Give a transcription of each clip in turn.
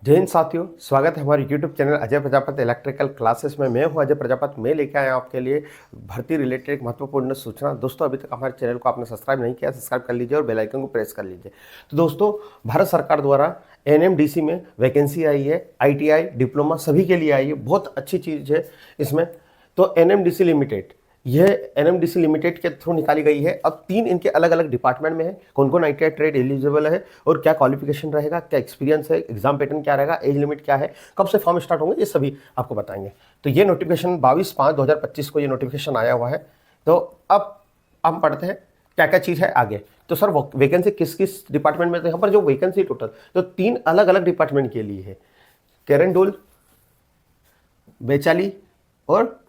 जय हिंद साथियों, स्वागत है हमारे YouTube channel Ajay Prajapati electrical classes में। मैं हूं अजय प्रजापति। मैं लेके आया हूं आपके लिए भर्ती रिलेटेड एक महत्वपूर्ण सूचना। दोस्तों, अभी तक हमारे चैनल को आपने सब्सक्राइब नहीं किया, सब्सक्राइब कर लीजिए और बेल आइकन को प्रेस कर लीजिए। तो दोस्तों, भारत सरकार द्वारा NMDC में वैकेंसी आई है। ITI डिप्लोमा सभी के लिए आई है। बहुत अच्छी चीज़ है इसमें। तो NMDC लिमिटेड, यह NMDC लिमिटेड के थ्रू निकाली गई है। अब 3 इनके अलग अलग डिपार्टमेंट में है। कौन कौन ITI ट्रेड एलिजिबल है और क्या क्वालिफिकेशन रहेगा, क्या एक्सपीरियंस है, एग्जाम पैटर्न क्या रहेगा, एज लिमिट क्या है, कब से फॉर्म स्टार्ट होंगे, ये सभी आपको बताएंगे। तो ये नोटिफिकेशन 22/5/2025 को ये नोटिफिकेशन आया हुआ है। तो अब हम पढ़ते हैं क्या क्या चीज़ है आगे। तो सर, वैकेंसी किस किस डिपार्टमेंट में? तो यहाँ पर जो वैकेंसी टोटल तो 3 अलग अलग डिपार्टमेंट के लिए है। केरंडुल, वैशाली और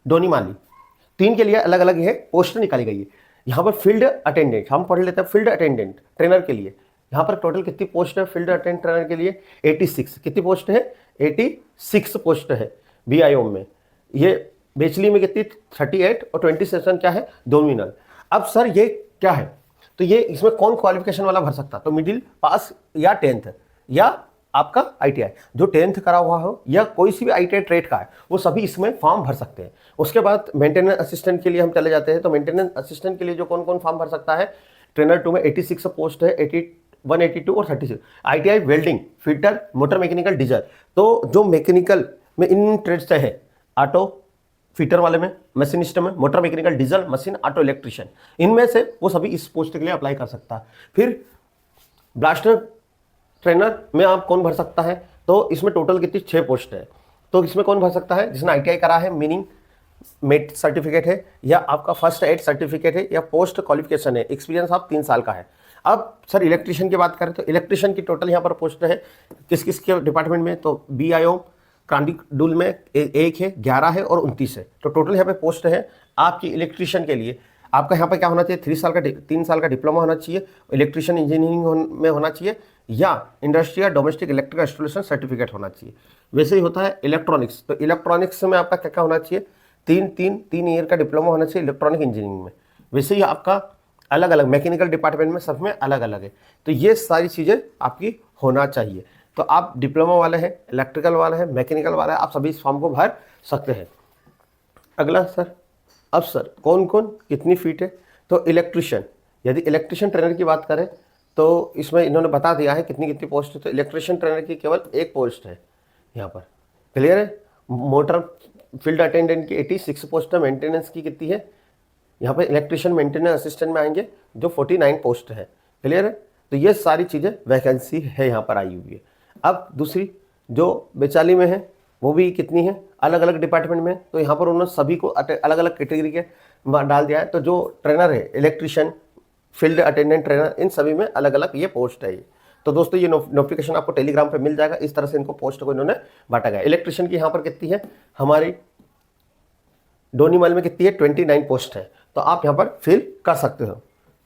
डोनीमाली, 3 के लिए अलग अलग है पोस्ट निकाली गई है। यहाँ पर फील्ड अटेंडेंट हम पढ़ लेते हैं। फील्ड अटेंडेंट ट्रेनर के लिए यहाँ पर टोटल कितनी पोस्ट है? फील्ड अटेंडेंट ट्रेनर के लिए 86। कितनी पोस्ट है? 86 पोस्ट है BIO में। ये बेचली में कितनी? 38 और 27 क्या है? नॉमिनल। अब सर ये क्या है? तो ये इसमें कौन क्वालिफिकेशन वाला भर सकता? तो मिडिल पास या 10th या आपका ITI, जो 10th करा हुआ हो या कोई सी भी ITI ट्रेड का है, वो सभी इसमें फॉर्म भर सकते हैं। उसके बाद मेंटेनेंस असिस्टेंट के लिए हम चले जाते हैं। तो मेंटेनेंस असिस्टेंट के लिए जो कौन कौन फॉर्म भर सकता है? ट्रेनर 2 में 86 पोस्ट है, 182 और 36। ITI welding, fitter, motor mechanical, diesel. तो जो मैकेनिकल में इन ट्रेड्स है, ऑटो फिटर वाले में, मशीनिस्ट में, motor mechanical, diesel, machine, auto electrician, इनमें से वो सभी इस पोस्ट के लिए अप्लाई कर सकता है। फिर ब्लास्टर ट्रेनर में आप कौन भर सकता है? तो इसमें टोटल कितनी? 6 पोस्ट है। तो इसमें कौन भर सकता है? जिसने ITI करा है, मीनिंग मेट सर्टिफिकेट है या आपका फर्स्ट एड सर्टिफिकेट है या पोस्ट क्वालिफिकेशन है, एक्सपीरियंस आप 3 साल का है। अब सर इलेक्ट्रिशियन की बात करें तो इलेक्ट्रिशियन की टोटल यहाँ पर पोस्ट है किस किस के डिपार्टमेंट में? तो BIO कांडीडुल में 1 है, 11 है और 29 है। तो टोटल यहाँ पे पोस्ट है आपकी इलेक्ट्रिशियन के लिए। आपका यहाँ पर क्या होना चाहिए? 3 साल का डिप्लोमा होना चाहिए, इलेक्ट्रिशियन इंजीनियरिंग में होना चाहिए या industrial domestic electrical installation certificate होना चाहिए। वैसे ही होता है इलेक्ट्रॉनिक्स। तो इलेक्ट्रॉनिक्स में आपका क्या क्या होना चाहिए? 3 ईयर का डिप्लोमा होना चाहिए इलेक्ट्रॉनिक इंजीनियरिंग में। वैसे ही आपका अलग अलग मैकेनिकल डिपार्टमेंट में सब में अलग अलग है। तो ये सारी चीज़ें आपकी होना चाहिए। तो आप डिप्लोमा वाले हैं, इलेक्ट्रिकल वाले हैं, मैकेनिकल वाले हैं, आप सभी इस फॉर्म को भर सकते हैं। अगला सर, अब सर कौन कौन कितनी फीट है? तो इलेक्ट्रिशियन, यदि इलेक्ट्रिशियन ट्रेनर की बात करें तो इसमें इन्होंने बता दिया है कितनी कितनी पोस्ट है। तो इलेक्ट्रिशियन ट्रेनर की केवल 1 पोस्ट है यहाँ पर। क्लियर है? मोटर फील्ड अटेंडेंट की 86 पोस्ट है। मेंटेनेंस की कितनी है? यहाँ पर इलेक्ट्रिशियन मेंटेनेंस असिस्टेंट में आएंगे जो 49 पोस्ट है। क्लियर है? तो ये सारी चीज़ें वैकेंसी है यहाँ पर आई हुई है। अब दूसरी जो वैशाली में है वो भी कितनी है? अलग अलग डिपार्टमेंट में। तो यहाँ पर उन्होंने सभी को अलग अलग कैटेगरी के डाल दिया है। तो जो ट्रेनर है, इलेक्ट्रिशियन, फील्ड अटेंडेंट ट्रेनर, इन सभी में अलग अलग ये पोस्ट है ये। तो दोस्तों, ये नोटिफिकेशन आपको टेलीग्राम पे मिल जाएगा। इस तरह से इनको पोस्ट को इन्होंने बांटा गया। इलेक्ट्रिशियन की यहाँ पर कितनी है? हमारी डोनीमल में कितनी है? 29 पोस्ट है। तो आप यहाँ पर फिल कर सकते हो।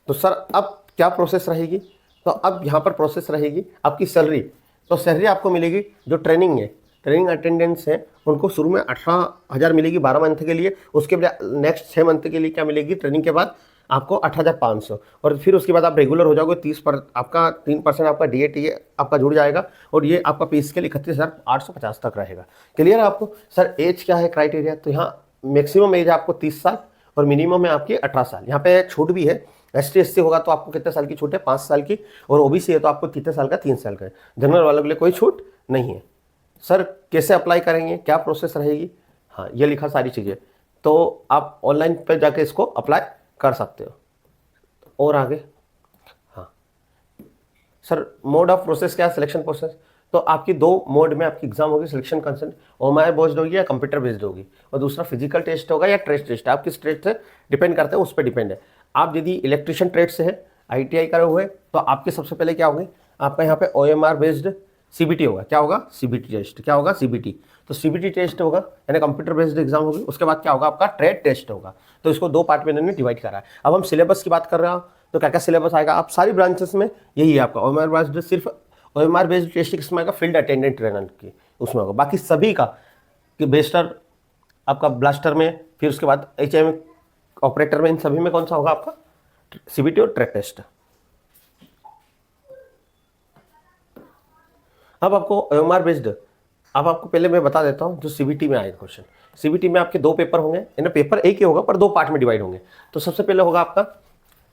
तो सर अब क्या प्रोसेस रहेगी? तो अब यहाँ पर प्रोसेस रहेगी आपकी सैलरी। तो सैलरी आपको मिलेगी जो ट्रेनिंग है, ट्रेनिंग अटेंडेंस है, उनको शुरू में 18,000 मिलेगी 12 मंथ के लिए। उसके बाद नेक्स्ट 6 मंथ के लिए क्या मिलेगी? ट्रेनिंग के बाद आपको 8,500। और फिर उसके बाद आप रेगुलर हो जाओगे। 30 पर आपका 3% आपका DAT आपका जुड़ जाएगा और ये आपका पे स्केल 31,850 तक रहेगा। क्लियर है आपको? सर एज क्या है क्राइटेरिया? तो यहाँ मैक्सिमम एज आपको 30 साल और मिनिमम है आपकी 18 साल। यहाँ पे छूट भी है। ST/SC होगा तो आपको कितने साल की छूट है? 5 साल की। और OBC है तो आपको कितने साल का? 3 साल का है। जनरल वालों के लिए कोई छूट नहीं है। सर कैसे अप्लाई करेंगे, क्या प्रोसेस रहेगी? हाँ, ये लिखा सारी चीज़ें। तो आप ऑनलाइन पर जाके इसको अप्लाई कर सकते हो। और आगे, हाँ सर, मोड ऑफ प्रोसेस क्या है? Selection process. तो आपकी 2 मोड में आपकी एग्जाम होगी। सिलेक्शन कंसल्ट OMI बेस्ड होगी या कंप्यूटर बेस्ड होगी, और दूसरा फिजिकल टेस्ट होगा या ट्रेड टेस्ट। आप किस ट्रेड से डिपेंड करते हैं, उस पर डिपेंड है। आप यदि इलेक्ट्रिशियन ट्रेड से है, ITI करे हुए, तो आपके सबसे पहले क्या होंगे? आपका यहाँ पे OMR बेस्ड CBT होगा। क्या होगा? CBT test. क्या होगा? CBT। तो CBT टेस्ट होगा यानी कंप्यूटर बेस्ड एग्जाम होगी। उसके बाद क्या होगा? आपका ट्रेड टेस्ट होगा। तो इसको 2 पार्ट में इन्होंने डिवाइड करा है। अब हम सिलेबस की बात कर रहे हैं तो क्या क्या सिलेबस आएगा? आप सारी ब्रांचेस में यही है आपका OMR बेस्ड। सिर्फ OMR बेस्ड टेस्ट किसमें आएगा? फील्ड अटेंडेंट ट्रेनर की उसमें होगा। बाकी सभी का कि बेस्टर आपका ब्लास्टर में, फिर उसके बाद HM ऑपरेटर में, इन सभी में कौन सा होगा आपका? CBT और ट्रेड टेस्ट। अब आपको OMR बेस्ड, अब आपको पहले मैं बता देता हूँ जो CBT में आए क्वेश्चन। CBT में आपके 2 पेपर होंगे, यानी पेपर एक ही होगा पर 2 पार्ट में डिवाइड होंगे। तो सबसे पहले होगा आपका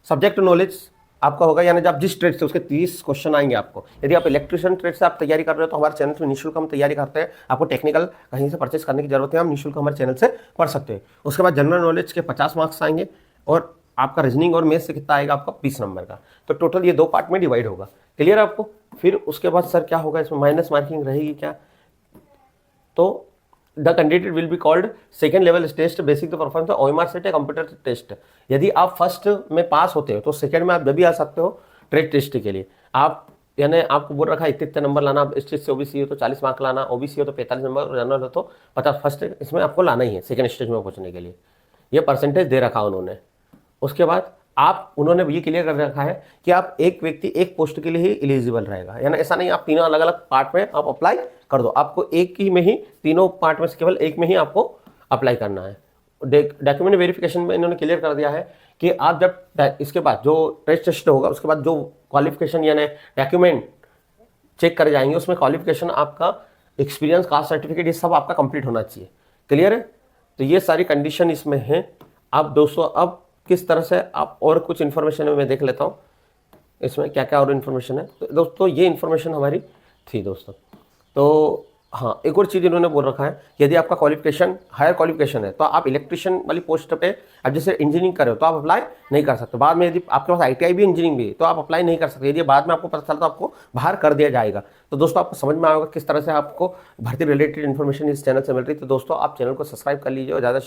सब्जेक्ट नॉलेज आपका होगा, यानी जब आप जिस ट्रेड से उसके 30 क्वेश्चन आएंगे आपको। यदि आप इलेक्ट्रिशियन ट्रेड से आप तैयारी कर रहे हो तो हमारे चैनल में निःशुल्क हम तैयारी करते हैं, आपको टेक्निकल कहीं से परचेस करने की जरूरत है, हम निःशुल्क हमारे चैनल से पढ़ सकते हैं। उसके बाद जनरल नॉलेज के 50 मार्क्स आएंगे और आपका रीजनिंग और मैथ से कितना आएगा आपका 20 नंबर का। तो टोटल ये 2 पार्ट में डिवाइड होगा। क्लियर आपको? फिर उसके बाद सर क्या होगा, इसमें माइनस मार्किंग रहेगी क्या? तो the candidate will be called second level test basic the performance OMR set या कंप्यूटर टेस्ट। यदि आप फर्स्ट में पास होते हो तो सेकेंड में आप जब भी आ सकते हो ट्रेड टेस्ट के लिए। आप यानी आपको बोल रखा है इतने नंबर लाना, आप स्टेज से OBC हो तो 40 मार्क लाना, OBC हो तो 45 नंबर, जनरल हो तो 50। फर्स्ट इसमें आपको लाना ही है सेकेंड स्टेज में पहुंचने के लिए, ये परसेंटेज दे रखा उन्होंने। उसके बाद आप उन्होंने ये क्लियर कर रखा है कि आप एक व्यक्ति एक पोस्ट के लिए ही एलिजिबल रहेगा, यानी ऐसा नहीं आप तीनों अलग अलग पार्ट में आप अप्लाई कर दो, आपको एक ही में ही तीनों पार्ट में से केवल एक में ही आपको अप्लाई करना है। डॉक्यूमेंट वेरिफिकेशन में इन्होंने क्लियर कर दिया है कि आप जब इसके बाद जो टेस्ट होगा उसके बाद जो क्वालिफिकेशन यानी डॉक्यूमेंट चेक करे जाएंगे उसमें क्वालिफिकेशन आपका एक्सपीरियंस, कास्ट सर्टिफिकेट, ये सब आपका कंप्लीट होना चाहिए। क्लियर है? तो ये सारी कंडीशन इसमें है। अब दोस्तों अब किस तरह से आप और कुछ इन्फॉर्मेशन मैं देख लेता हूँ इसमें क्या क्या और इन्फॉर्मेशन है। तो दोस्तों ये इन्फॉर्मेशन हमारी थी दोस्तों। तो हाँ, एक और चीज़ इन्होंने बोल रखा है, यदि आपका क्वालिफिकेशन हायर क्वालिफिकेशन है तो आप इलेक्ट्रिशियन वाली पोस्ट पे, अब जैसे इंजीनियरिंग कर रहे हो तो आप अप्लाई नहीं कर सकते। बाद में यदि आपके पास ITI भी इंजीनियरिंग भी है तो आप अप्लाई नहीं कर सकते। यदि बाद में आपको पता चला तो आपको बाहर कर दिया जाएगा। तो दोस्तों आपको समझ में आएगा किस तरह से आपको भर्ती रिलेटेड इन्फॉर्मेशन इस चैनल से मिल रही है। तो दोस्तों आप चैनल को सब्सक्राइब कर लीजिए और ज़्यादा